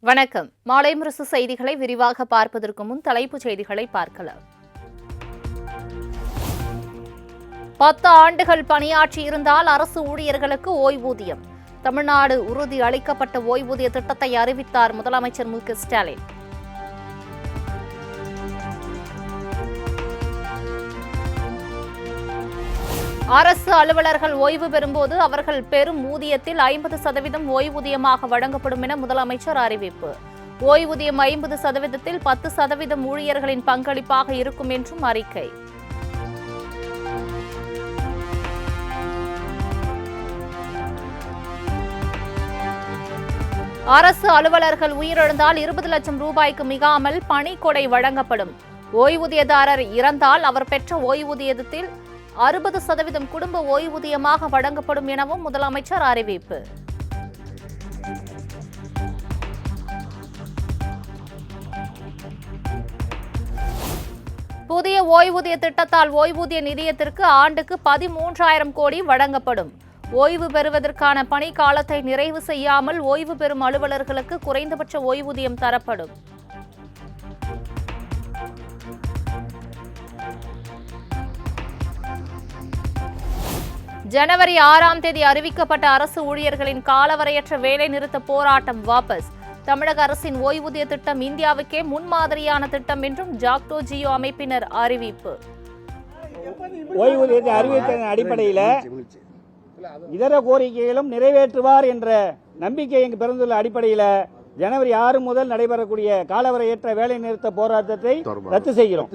வணக்கம். மாலை முரசு செய்திகளை விரிவாக பார்ப்பதற்கு முன் தலைப்புச் செய்திகளை பார்க்கலாம். 10 ஆண்டுகள் பணியாற்றி இருந்தால் அரசு ஊழியர்களுக்கு ஓய்வூதியம். தமிழ்நாடு உறுதி அளிக்கப்பட்ட ஓய்வூதிய திட்டத்தை அறிவித்தார் முதலமைச்சர் மு.க.ஸ்டாலின். அரசு அலுவலர்கள் ஓய்வு பெறும்போது அவர்கள் பெறும் ஊதியத்தில் 50% ஓய்வூதியமாக வழங்கப்படும் என முதலமைச்சர் அறிவிப்பு. ஓய்வூதியம் 50%த்தில் 10% ஊழியர்களின் பங்களிப்பாக இருக்கும் என்றும் அறிக்கை. அரசு அலுவலர்கள் உயிரிழந்தால் 20 லட்சம் ரூபாய்க்கு மிகாமல் பணிக்கொடை வழங்கப்படும். ஓய்வூதியதாரர் இறந்தால் அவர் பெற்ற ஓய்வூதியத்தில் 60% குடும்ப ஓய்வூதியமாக வழங்கப்படும் எனவும் முதலமைச்சர் அறிவிப்பு. புதிய ஓய்வூதிய திட்டத்தால் ஓய்வூதிய நிதியத்திற்கு ஆண்டுக்கு 13,000 கோடி வழங்கப்படும். ஓய்வு பெறுவதற்கான பணி காலத்தை நிறைவு செய்யாமல் ஓய்வு பெறும் அலுவலர்களுக்கு குறைந்தபட்ச ஓய்வூதியம் தரப்படும். ஜனவரி 6ஆம் தேதி அறிவிக்கப்பட்ட அரசு ஊழியர்களின் காலவரையற்ற வேலைநிறுத்த போராட்டம் வாபஸ். தமிழக அரசின் ஓய்வூதிய திட்டம் இந்தியாவுக்கே முன்மாதிரியான திட்டம் என்றும் ஜாக்டோ ஜியோ அமைப்பினர் அறிவிப்பு. ஓய்வூதியத்தை அறிவித்ததன் அடிப்படையில் இதர கோரிக்கைகளும் நிறைவேற்றுவார் என்ற நம்பிக்கை எங்கு பிறந்துள்ள அடிப்படையில் ஜனவரி 6 முதல் நடைபெறக்கூடிய காலவரையற்ற வேலைநிறுத்த போராட்டத்தை ரத்து செய்கிறோம்.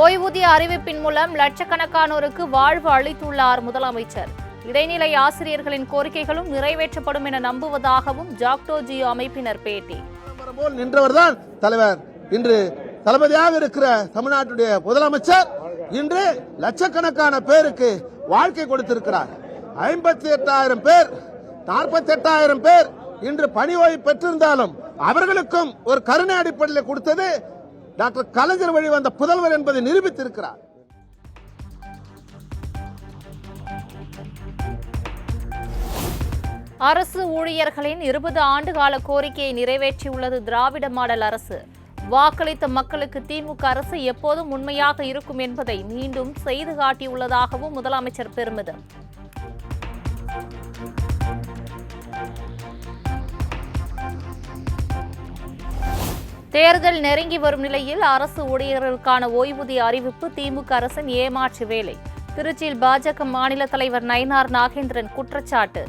ஓய்வூதிய அறிவிப்பின் மூலம் லட்சக்கணக்கானோருக்கு வாழ்வு அளித்துள்ளார் முதலமைச்சர். இடைநிலை ஆசிரியர்களின் கோரிக்கைகளும் நிறைவேற்றப்படும் என நம்புவதாகவும் ஜாக்டோ ஜியோ அமைப்பினர் பேட்டி. நின்றவர்தான் தலைவர். இன்று தளபதியாக இருக்கிற தமிழ்நாட்டுடைய முதலமைச்சர் இன்று லட்சக்கணக்கான பேருக்கு வாழ்க்கை கொடுத்திருக்கிறார். 58,000 பேர் 48,000 பேர் இன்று பணி ஓய்வு பெற்றிருந்தாலும் அவர்களுக்கும் ஒரு கருணை அடிப்படையில் கொடுத்தது டாக்டர் கலைஞர் வழி வந்த புதல்வர் என்பதை நிரூபித்திருக்கிறார். அரசு ஊழியர்களின் 20 ஆண்டு கால கோரிக்கையை நிறைவேற்றியுள்ளது திராவிட மாடல் அரசு. வாக்களித்த மக்களுக்கு திமுக அரசு எப்போதும் உண்மையாக இருக்கும் என்பதை மீண்டும் செய்து காட்டியுள்ளதாகவும் முதலமைச்சர் பெருமிதம். தேர்தல் நெருங்கி வரும் நிலையில் அரசு ஊழியர்களுக்கான ஓய்வூதிய அறிவிப்பு திமுக அரசின் ஏமாற்று வேலை. திருச்சியில் பாஜக மாநில தலைவர் நயினார் நாகேந்திரன் குற்றச்சாட்டு.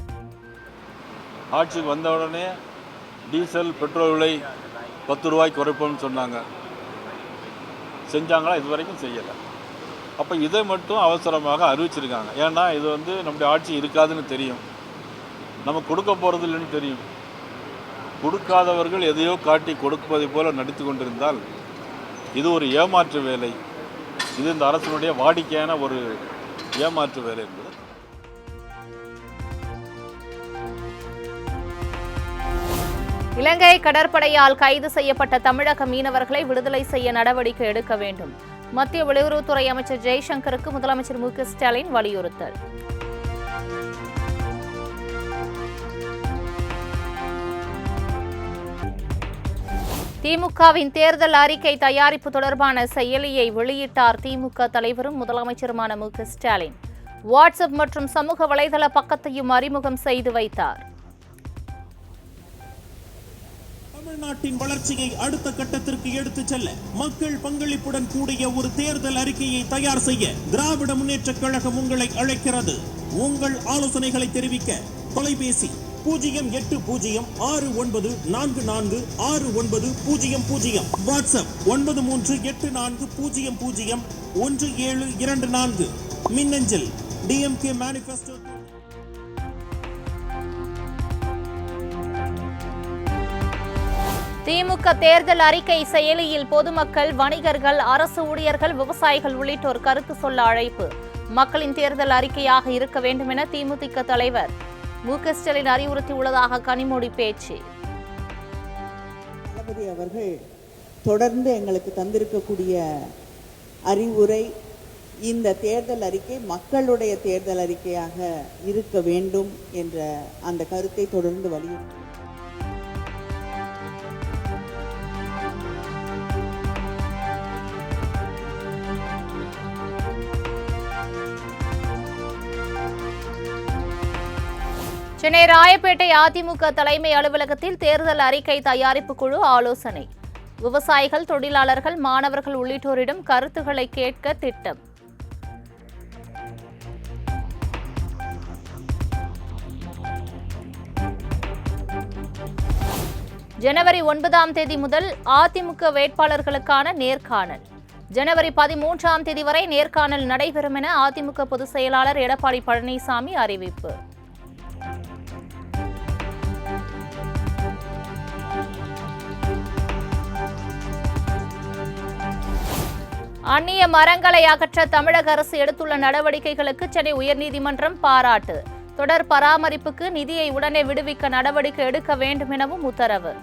ஆட்சிக்கு வந்தவுடனே டீசல் பெட்ரோல் விலை 10 ரூபாய்க்கு குறைப்போம்னு சொன்னாங்க. செஞ்சாங்களா? இதுவரைக்கும் செய்யலை. அப்போ இதை மட்டும் அவசரமாக அறிவிச்சிருக்காங்க. ஏன்னா இது நம்முடைய ஆட்சி இருக்காதுன்னு தெரியும், நம்ம கொடுக்க போகிறது இல்லைன்னு தெரியும். கொடுக்காதவர்கள் எதையோ காட்டி கொடுப்பதை போல நடித்து கொண்டிருந்தால் இது ஒரு ஏமாற்று வேலை. இது இந்த அரசினுடைய வாடிக்கையான ஒரு ஏமாற்று வேலை என்பது. இலங்கை கடற்படையால் கைது செய்யப்பட்ட தமிழக மீனவர்களை விடுதலை செய்ய நடவடிக்கை எடுக்க வேண்டும். மத்திய வெளியுறவுத்துறை அமைச்சர் ஜெய்சங்கருக்கு முதலமைச்சர் மு.க.ஸ்டாலின் வலியுறுத்தல். திமுகவின் தேர்தல் அறிக்கை தயாரிப்பு தொடர்பான செயலியை வெளியிட்டார் திமுக தலைவரும் முதலமைச்சருமான மு.க.ஸ்டாலின். வாட்ஸ்அப் மற்றும் சமூக வலைதள பக்கத்தையும் அறிமுகம் செய்து வைத்தார். தமிழ்நாட்டின் வளர்ச்சியை அடுத்த கட்டத்திற்கு எடுத்துச் செல்ல மக்கள் பங்களிப்புடன் கூடிய ஒரு தேர்தல் அறிக்கையை தயார் செய்ய திராவிட முன்னேற்றக் கழகம் உங்களை அழைக்கிறது. உங்கள் ஆலோசனைகளை தெரிவிக்க தொலைபேசி 08944446900, வாட்ஸ்அப் 9384001724, மின்னஞ்சல் DMK Manifesto. திமுக தேர்தல் அறிக்கை செயலியில் பொதுமக்கள், வணிகர்கள், அரசு ஊழியர்கள், விவசாயிகள் உள்ளிட்டோர் கருத்து சொல்ல அழைப்பு. மக்களின் தேர்தல் அறிக்கையாக இருக்க வேண்டும் என திமுக தலைவர் மு.க.ஸ்டாலின் அறிவுறுத்தியுள்ளதாக கனிமொழி பேச்சு. தளபதி அவர்கள் தொடர்ந்து எங்களுக்கு தந்திருக்கக்கூடிய அறிவுரை இந்த தேர்தல் அறிக்கை மக்களுடைய தேர்தல் அறிக்கையாக இருக்க வேண்டும் என்ற அந்த கருத்தை தொடர்ந்து வலியுறுத்தி சென்னை ராயப்பேட்டை அதிமுக தலைமை அலுவலகத்தில் தேர்தல் அறிக்கை தயாரிப்பு குழு ஆலோசனை. விவசாயிகள், தொழிலாளர்கள், மாணவர்கள் உள்ளிட்டோரிடம் கருத்துக்களை கேட்க திட்டம். ஜனவரி 9ஆம் தேதி முதல் அதிமுக வேட்பாளர்களுக்கான நேர்காணல். ஜனவரி 13ஆம் தேதி வரை நேர்காணல் நடைபெறும் என அதிமுக பொதுச் செயலாளர் எடப்பாடி பழனிசாமி அறிவிப்பு. அந்நிய மரங்களை அகற்ற தமிழக அரசு எடுத்துள்ள நடவடிக்கைகளுக்கு சென்னை உயர்நீதிமன்றம் பாராட்டு. தொடர் பராமரிப்புக்கு நிதியை உடனே விடுவிக்க நடவடிக்கை எடுக்க வேண்டும் எனவும் உத்தரவு.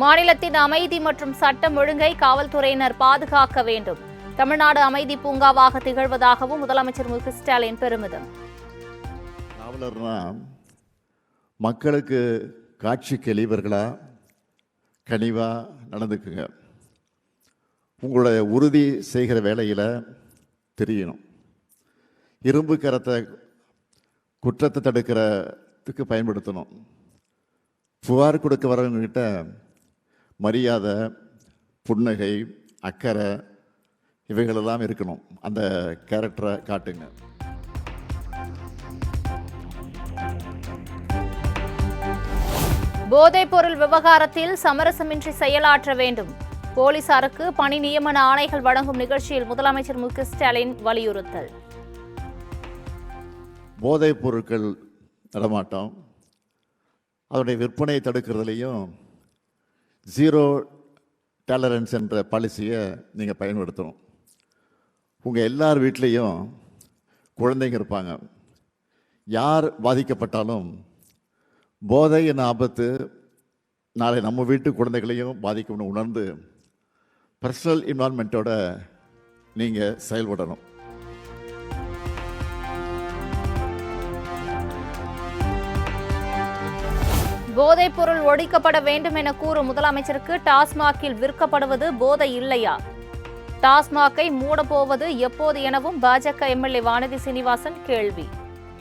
மாநிலத்தின் அமைதி மற்றும் சட்டம் ஒழுங்கை காவல்துறையினர் பாதுகாக்க வேண்டும். தமிழ்நாடு அமைதி பூங்காவாக திகழ்வதாகவும் முதலமைச்சர் மு.க. ஸ்டாலின் பெருமிதம். காவலர்னா மக்களுக்கு காட்சிக்கு எளியவர்களா கனிவா நடந்துக்குங்க. உங்களுடைய உறுதி செய்கிற வேலையில் தெரியணும். இரும்பு கரத்தை குற்றத்தை தடுக்கிறதுக்கு பயன்படுத்தணும். புகார் கொடுக்க வரவங்ககிட்ட மரியாதை, புன்னகை, அக்கறை இவைகளெல்லாம் இருக்கணும். அந்த கேரக்டரை காட்டுங்க. போதைப்பொருள் விவகாரத்தில் சமரசமின்றி செயலாற்ற வேண்டும். போலீசாருக்கு பணி நியமன ஆணைகள் வழங்கும் நிகழ்ச்சியில் முதலமைச்சர் மு.க. ஸ்டாலின் வலியுறுத்தல். போதைப் பொருட்கள் நடமாட்டம், அதனுடைய விற்பனையை தடுக்கிறதுலையும் ஜீரோ டாலரன்ஸ் என்ற பாலிசியை நீங்கள் பயன்படுத்தணும். உங்கள் எல்லார் வீட்லேயும் குழந்தைங்க இருப்பாங்க. யார் பாதிக்கப்பட்டாலும் போதை என்ன ஆபத்து நாளை நம்ம வீட்டு குழந்தைகளையும் பாதிக்கும்னு உணர்ந்து பர்சனல் இன்வால்மெண்ட்டோட நீங்கள் செயல்படணும். போதைப் பொருள் ஒழிக்கப்பட வேண்டும் என கூறும் முதலமைச்சருக்கு டாஸ்மாகில் விற்கப்படுவது போதை இல்லையா? டாஸ்மாகை மூடப்போவது எப்போது எனவும் பாஜக எம்எல்ஏ வானதி சீனிவாசன் கேள்வி.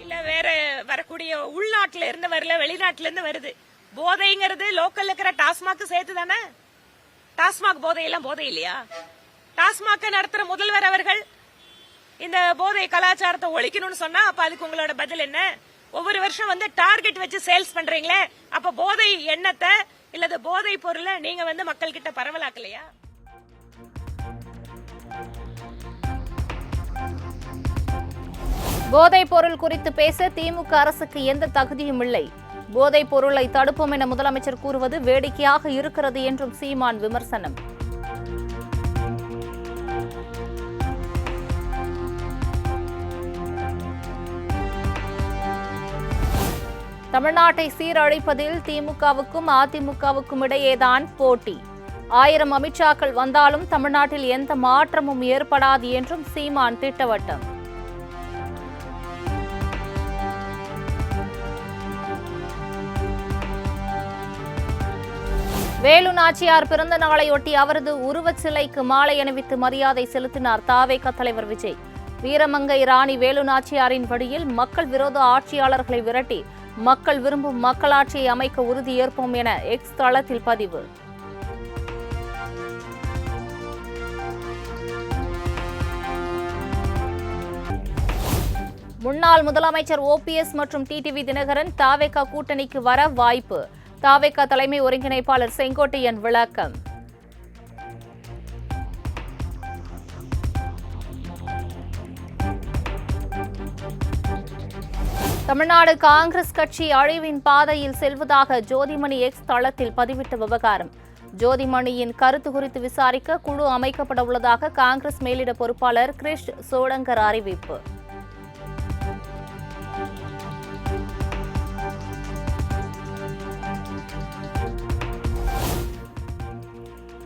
இல்ல வேற வரக்கூடிய உள்நாட்டுல இருந்து வரல, வெளிநாட்டுல இருந்து வருது. போதைங்கிறது லோக்கல்ல இருக்கிற டாஸ்மாக் சேர்த்து தானே. டாஸ்மாக் போதையெல்லாம் போதை இல்லையா? டாஸ்மாக் நடத்துற முதல்வர் அவர்கள் இந்த போதை கலாச்சாரத்தை ஒழிக்கணும்னு சொன்னா அப்ப அதுக்கு உங்களோட பதில் என்ன? ஒவ்வொரு வருஷம் டார்கெட் வச்சு சேல்ஸ் பண்றீங்களே, அப்ப போதை எண்ணத்தை இல்ல போதை பொருளை நீங்க மக்கள் கிட்ட பரவலாக்கலையா? போதைப் பொருள் குறித்து பேச திமுக அரசுக்கு எந்த தகுதியும் இல்லை. போதைப் பொருளை தடுப்போம் என முதலமைச்சர் கூறுவது வேடிக்கையாக இருக்கிறது என்றும் சீமான் விமர்சனம். தமிழ்நாட்டை சீரழிப்பதில் திமுகவுக்கும் அதிமுகவுக்கும் இடையேதான் போட்டி. 1000 அமித்ஷாக்கள் வந்தாலும் தமிழ்நாட்டில் எந்த மாற்றமும் ஏற்படாது என்றும் சீமான் திட்டவட்டம். வேலு நாச்சியார் பிறந்த நாளையொட்டி அவரது உருவச் சிலைக்கு மாலை அணிவித்து மரியாதை செலுத்தினார் தவேக தலைவர் விஜய். வீரமங்கை ராணி வேலு நாச்சியாரின் வழியில் மக்கள் விரோத ஆட்சியாளர்களை விரட்டி மக்கள் விரும்பும் மக்களாட்சியை அமைக்க உறுதியேற்போம் என எக்ஸ் தளத்தில் பதிவு. முன்னாள் முதலமைச்சர் ஓபிஎஸ் மற்றும் டிடிவி தினகரன் தவேக கூட்டணிக்கு வர வாய்ப்பு. தவேக தலைமை ஒருங்கிணைப்பாளர் செங்கோட்டையன் விளக்கம். தமிழ்நாடு காங்கிரஸ் கட்சி அழிவின் பாதையில் செல்வதாக ஜோதிமணி எக்ஸ் தளத்தில் பதிவிட்ட விவகாரம். ஜோதிமணியின் கருத்து குறித்து விசாரிக்க குழு அமைக்கப்பட உள்ளதாக காங்கிரஸ் மேலிட பொறுப்பாளர் கிரிஷ் சோடங்கர் அறிவிப்பு.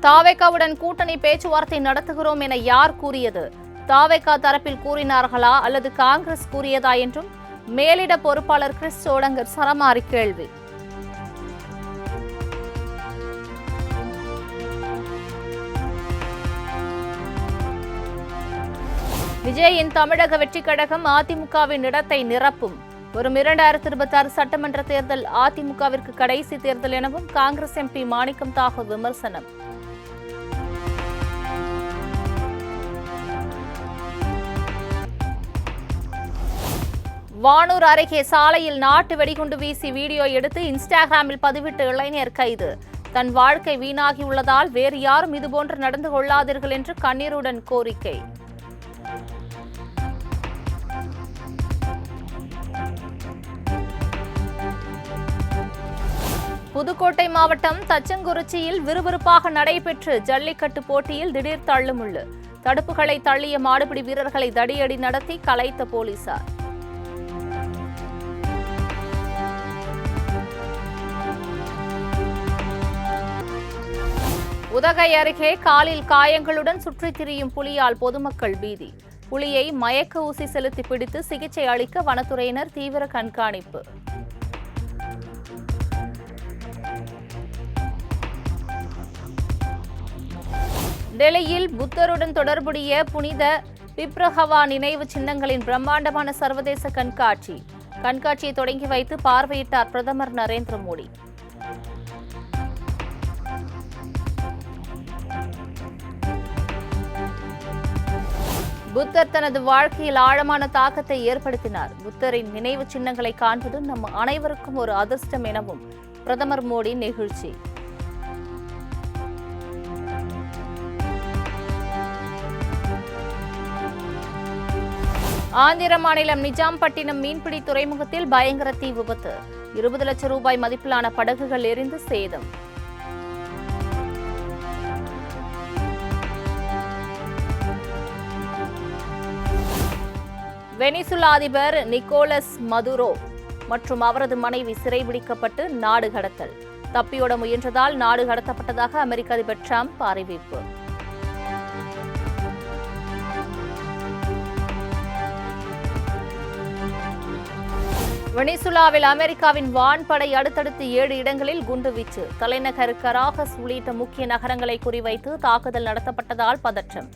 தாவேகாவுடன் கூட்டணி பேச்சுவார்த்தை நடத்துகிறோம் என யார் கூறியது? தாவேகா தரப்பில் கூறினார்களா அல்லது காங்கிரஸ் கூறியதா என்றும் மேலிட பொறுப்பாளர் கிரிஷ் சோடங்கர் சரமாரி கேள்வி. விஜயின் தமிழக வெற்றிக் கழகம் அதிமுகவின் இடத்தை நிரப்பும். வரும் 2026 சட்டமன்ற தேர்தல் அதிமுகவிற்கு கடைசி தேர்தல் எனவும் காங்கிரஸ் எம்பி மாணிக்கம் தாகூர் விமர்சனம். வானூர் அருகே சாலையில் நாட்டு வெடிகுண்டு வீசி வீடியோ எடுத்து இன்ஸ்டாகிராமில் பதிவிட்ட இளைஞர் கைது. தன் வாழ்க்கை வீணாகியுள்ளதால் வேறு யாரும் இதுபோன்று நடந்து கொள்ளாதீர்கள் என்று கண்ணீருடன் கோரிக்கை. புதுக்கோட்டை மாவட்டம் தச்சங்குறிச்சியில் விறுவிறுப்பாக நடைபெற்ற ஜல்லிக்கட்டு போட்டியில் திடீர் தள்ளுமுள்ளு. தடுப்புகளை தள்ளிய மாடுபிடி வீரர்களை தடியடி நடத்தி கலைத்த போலீசார். உதகை அருகே காலில் காயங்களுடன் சுற்றித் திரியும் புலியால் பொதுமக்கள் பீதி. புலியை மயக்க ஊசி செலுத்தி பிடித்து சிகிச்சை அளிக்க வனத்துறையினர் தீவிர கண்காணிப்பு. டெல்லியில் புத்தருடன் தொடர்புடைய புனித பிப்ரஹவா நினைவு சின்னங்களின் பிரம்மாண்டமான சர்வதேச கண்காட்சி. கண்காட்சியை தொடங்கி வைத்து பார்வையிட்டார் பிரதமர் நரேந்திர மோடி. புத்தர் தனது வாழ்க்கையில் ஆழமான தாக்கத்தை ஏற்படுத்தினார். புத்தரின் நினைவு சின்னங்களை காண்பது நம் அனைவருக்கும் ஒரு அதிர்ஷ்டம் எனவும் பிரதமர் மோடி நெகிழ்ச்சி. ஆந்திர மாநிலம் நிஜாம்பட்டினம் மீன்பிடி துறைமுகத்தில் பயங்கர தீ விபத்து. 20 லட்சம் ரூபாய் மதிப்பிலான படகுகள் எரிந்து சேதம். வெனிசுலா அதிபர் நிக்கோலஸ் மதுரோ மற்றும் அவரது மனைவி சிறைபிடிக்கப்பட்டு நாடு கடத்தல். தப்பியோட முயன்றதால் நாடு கடத்தப்பட்டதாக அமெரிக்க அதிபர் டிரம்ப் அறிவிப்பு. வெனிசுலாவில் அமெரிக்காவின் வான்படை அடுத்தடுத்து 7 இடங்களில் குண்டுவீச்சு. தலைநகர் கராகஸ் உள்ளிட்ட முக்கிய நகரங்களை குறிவைத்து தாக்குதல் நடத்தப்பட்டதால் பதற்றம்.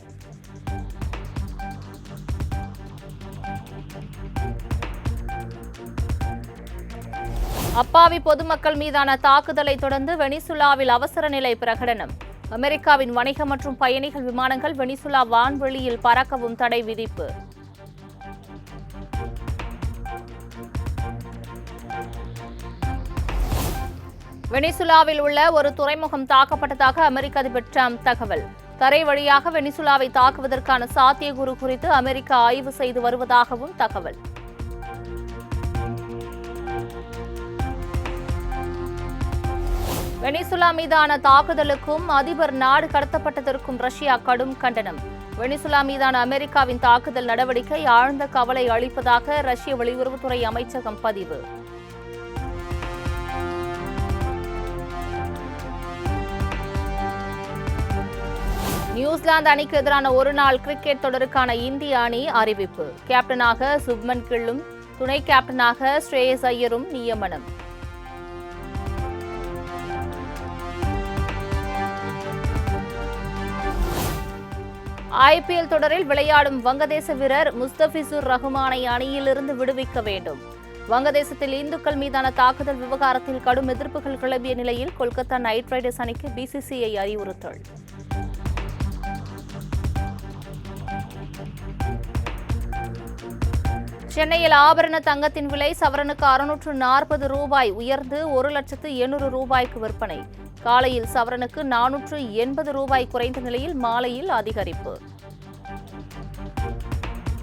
அப்பாவி பொதுமக்கள் மீதான தாக்குதலை தொடர்ந்து வெனிசுலாவில் அவசர நிலை பிரகடனம். அமெரிக்காவின் வணிக மற்றும் பயணிகள் விமானங்கள் வெனிசுலா வான்வெளியில் பறக்கவும் தடை விதிப்பு. வெனிசுலாவில் உள்ள ஒரு துறைமுகம் தாக்கப்பட்டதாக அமெரிக்க அதிபர் டிரம்ப் தகவல். தரை வழியாக வெனிசுலாவை தாக்குவதற்கான சாத்தியக்கூறு குறித்து அமெரிக்கா ஆய்வு செய்து வருவதாகவும் தகவல். வெனிசுலா மீதான தாக்குதலுக்கும் அதிபர் நாடு கடத்தப்பட்டதற்கும் ரஷ்யா கடும் கண்டனம். வெனிசுலா மீதான அமெரிக்காவின் தாக்குதல் நடவடிக்கை ஆழ்ந்த கவலை அளிப்பதாக ரஷ்ய வெளியுறவுத்துறை அமைச்சகம் பதிவு. நியூசிலாந்து அணிக்கு எதிரான ஒருநாள் கிரிக்கெட் தொடருக்கான இந்திய அணி அறிவிப்பு. கேப்டனாக சுப்மன் கில்லும் துணை கேப்டனாக ஸ்ரேயஸ் ஐயரும் நியமனம். ஐபிஎல் தொடரில் விளையாடும் வங்கதேச வீரர் முஸ்தபிசுர் ரஹ்மானை அணியிலிருந்து விடுவிக்க வேண்டும். வங்கதேசத்தில் இந்துக்கள் மீதான தாக்குதல் விவகாரத்தில் கடும் எதிர்ப்புகள் கிளம்பிய நிலையில் கொல்கத்தா நைட் ரைடர்ஸ் அணிக்கு பிசிசிஐ அறிவுறுத்தல். சென்னையில் ஆபரண தங்கத்தின் விலை சவரனுக்கு 640 ரூபாய் உயர்ந்து 1,800,000 ரூபாய்க்கு விற்பனை. காலையில் சவரனுக்கு 480 ரூபாய் குறைந்த நிலையில் மாலையில் அதிகரிப்பு.